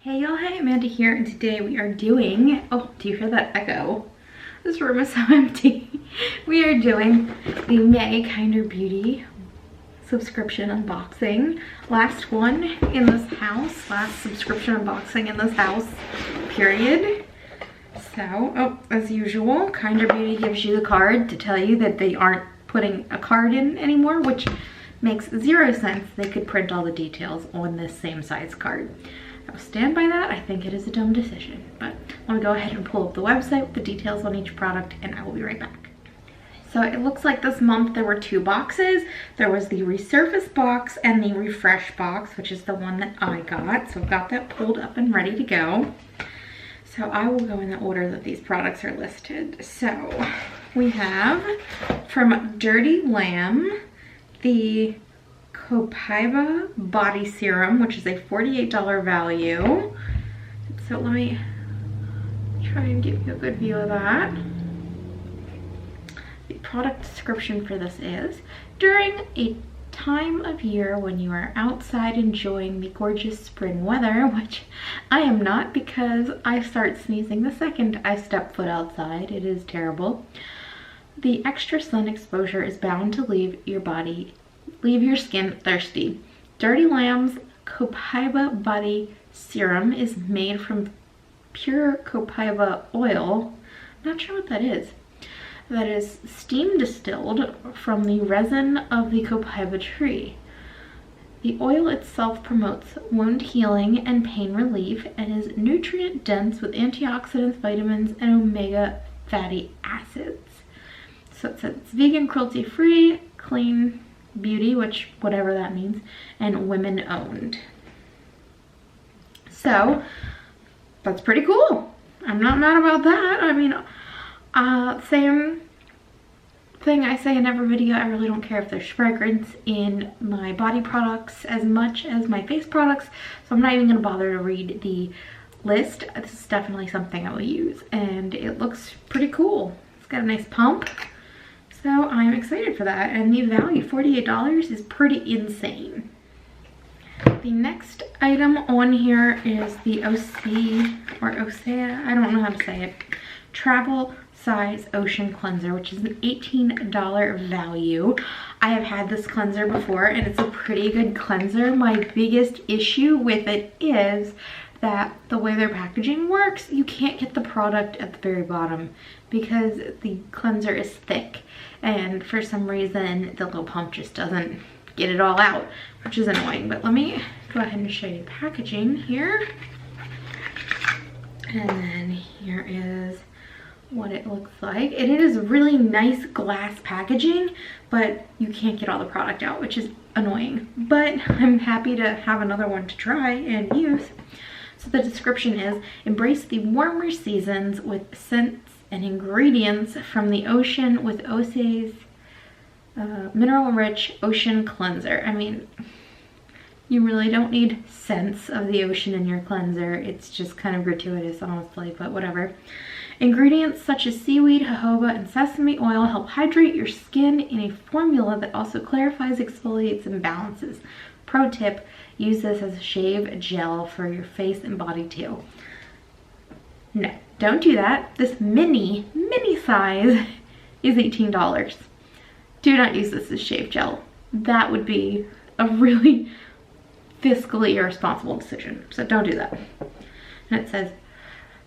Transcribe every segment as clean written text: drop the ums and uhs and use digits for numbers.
Hey y'all, hey, Amanda here, and today we are doing, oh, do you hear that echo? This room is so empty. We are doing the May Kinder Beauty subscription unboxing. Last one in this house, last subscription unboxing in this house, period. So, oh, as usual, Kinder Beauty gives you the card to tell you that they aren't putting a card in anymore, which makes 0 sense. They could print all the details on this same size card. I'll stand by that. I think it is a dumb decision, but I'm gonna go ahead and pull up the website with the details on each product, and I will be right back. So it looks like this month there were 2 boxes. There was the Resurface box and the Refresh box, which is the one that I got. So I've got that pulled up and ready to go. So I will go in the order that these products are listed. So we have from Dirty Lamb, the Copaiba body serum, which is a $48 value. So let me try and give you a good view of that. The product description for this is, during a time of year when you are outside enjoying the gorgeous spring weather, which I am not because I start sneezing the second I step foot outside. It is terrible. The extra sun exposure is bound to leave your skin thirsty. Dirty Lamb's Copaiba body serum is made from pure copaiba oil. I'm not sure what that is. That is steam distilled from the resin of the copaiba tree. The oil itself promotes wound healing and pain relief and is nutrient dense with antioxidants, vitamins, and omega fatty acids. So it says it's vegan, cruelty free, clean beauty, which whatever that means, and women owned. So that's pretty cool. I'm not mad about that. I mean, same thing I say in every video, I really don't care if there's fragrance in my body products as much as my face products, so I'm not even gonna bother to read the list. This is definitely something I will use, and it looks pretty cool. It's got a nice pump. So I'm excited for that, and the value, $48, is pretty insane. The next item on here is the Osei, or Osei, I don't know how to say it, Travel Size Ocean Cleanser, which is an $18 value. I have had this cleanser before, and it's a pretty good cleanser. My biggest issue with it is that the way their packaging works, you can't get the product at the very bottom because the cleanser is thick, and for some reason the little pump just doesn't get it all out, which is annoying. But let me go ahead and show you packaging here, and then here is what it looks like. It is really nice glass packaging, but you can't get all the product out, which is annoying, but I'm happy to have another one to try and use. So the description is, embrace the warmer seasons with scents and ingredients from the ocean with Osei's mineral-rich ocean cleanser. I mean, you really don't need scents of the ocean in your cleanser. It's just kind of gratuitous, honestly, but whatever. Ingredients such as seaweed, jojoba, and sesame oil help hydrate your skin in a formula that also clarifies, exfoliates, and balances. Pro tip, use this as a shave gel for your face and body too. No, don't do that. This mini size is $18. Do not use this as shave gel. That would be a really fiscally irresponsible decision, so don't do that. And it says,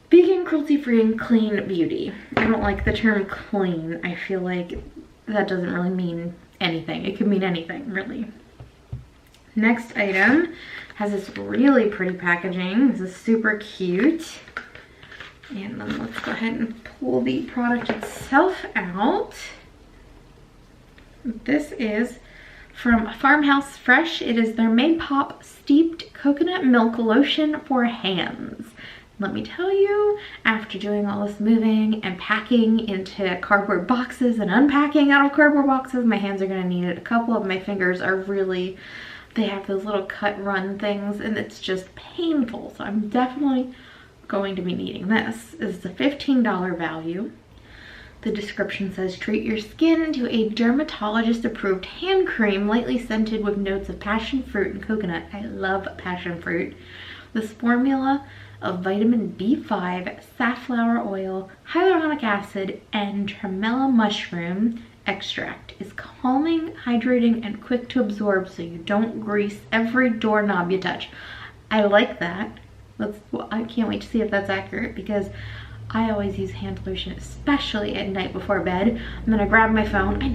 vegan, cruelty-free, and clean beauty. I don't like the term clean. I feel like that doesn't really mean anything. It could mean anything, really. Next item has this really pretty packaging. This is super cute. And then let's go ahead and pull the product itself out. This is from Farmhouse Fresh. It is their Made Pop Steeped Coconut Milk Lotion for Hands. Let me tell you, after doing all this moving and packing into cardboard boxes and unpacking out of cardboard boxes, my hands are gonna need it. A couple of my fingers are really, they have those little cut run things, and it's just painful. So I'm definitely going to be needing this. This is a $15 value. The description says, treat your skin to a dermatologist approved hand cream lightly scented with notes of passion fruit and coconut. I love passion fruit. This formula of vitamin B5, safflower oil, hyaluronic acid, and tremella mushroom extract is calming, hydrating, and quick to absorb so you don't grease every doorknob you touch. I like that. Well, I can't wait to see if that's accurate because I always use hand lotion, especially at night before bed. I'm gonna grab my phone. I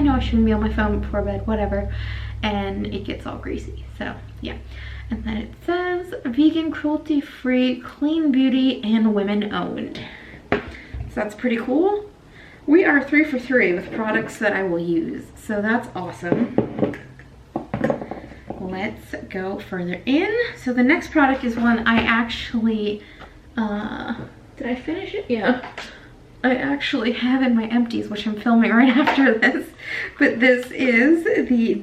know I shouldn't be on my phone before bed, whatever, and it gets all greasy, so yeah. And then it says vegan, cruelty-free, clean beauty, and women-owned. So that's pretty cool. We are 3 for 3 with products that I will use, so that's awesome. Let's go further in. So the next product is one I actually, did I finish it? Yeah. I actually have in my empties, which I'm filming right after this. But this is the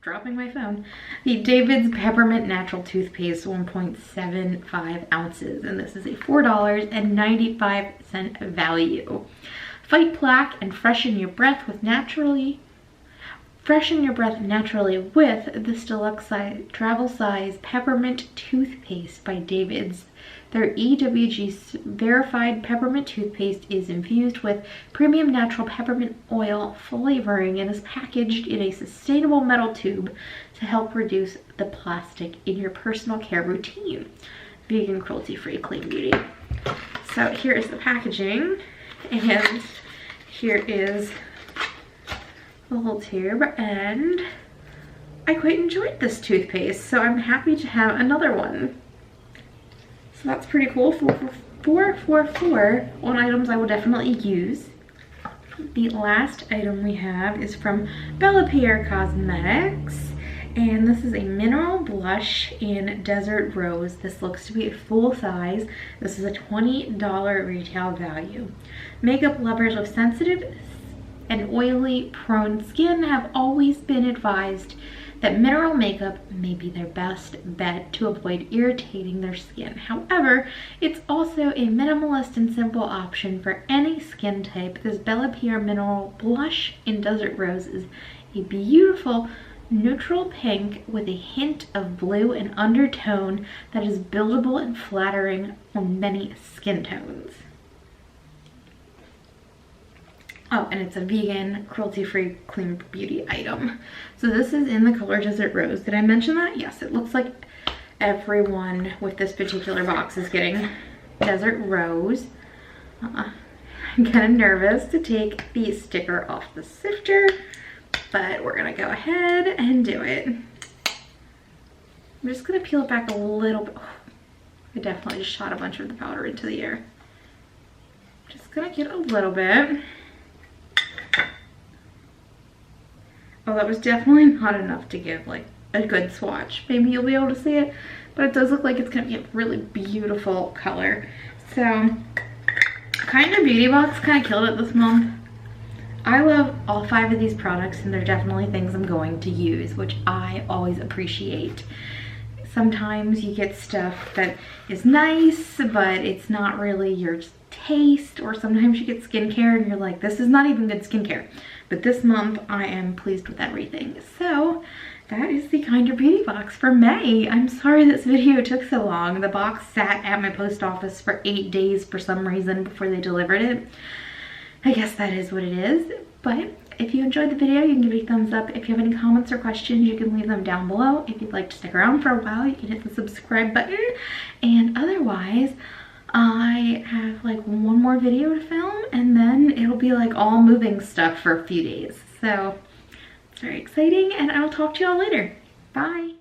dropping my phone, the David's Peppermint Natural Toothpaste, 1.75 ounces. And this is a $4.95 value. Fight plaque and freshen your breath naturally with this deluxe size, travel size peppermint toothpaste by David's. Their EWG verified peppermint toothpaste is infused with premium natural peppermint oil flavoring and is packaged in a sustainable metal tube to help reduce the plastic in your personal care routine. Vegan, cruelty-free, clean beauty. So here is the packaging, and here is the little tube, and I quite enjoyed this toothpaste, so I'm happy to have another one. So that's pretty cool. 4 on items I will definitely use. The last item we have is from Bella Pierre Cosmetics, and this is a mineral blush in Desert Rose. This looks to be a full size. This is a $20 retail value. Makeup lovers with sensitive and oily prone skin have always been advised that mineral makeup may be their best bet to avoid irritating their skin. However, it's also a minimalist and simple option for any skin type. This Bella Pierre Mineral Blush in Desert Rose is a beautiful neutral pink with a hint of blue and undertone that is buildable and flattering on many skin tones. Oh, and it's a vegan, cruelty-free, clean beauty item. So this is in the color Desert Rose. Did I mention that? Yes, it looks like everyone with this particular box is getting Desert Rose. I'm kind of nervous to take the sticker off the sifter, but we're gonna go ahead and do it. I'm just gonna peel it back a little bit. Oh, I definitely just shot a bunch of the powder into the air. Just gonna get a little bit. Oh, that was definitely not enough to give like a good swatch. Maybe you'll be able to see it, but it does look like it's gonna be a really beautiful color. So, Kinder Beauty Box kind of killed it this month. I love all 5 of these products, and they're definitely things I'm going to use, which I always appreciate. Sometimes you get stuff that is nice, but it's not really your taste, or sometimes you get skincare and you're like, this is not even good skincare. But this month I am pleased with everything. So that is the Kinder Beauty box for May. I'm sorry this video took so long. The box sat at my post office for 8 days for some reason before they delivered it. I guess that is what it is. But if you enjoyed the video, you can give it a thumbs up. If you have any comments or questions, you can leave them down below. If you'd like to stick around for a while, you can hit the subscribe button. And otherwise, I have like one more video to film, and then it'll be like all moving stuff for a few days. So it's very exciting, and I'll talk to y'all later. Bye.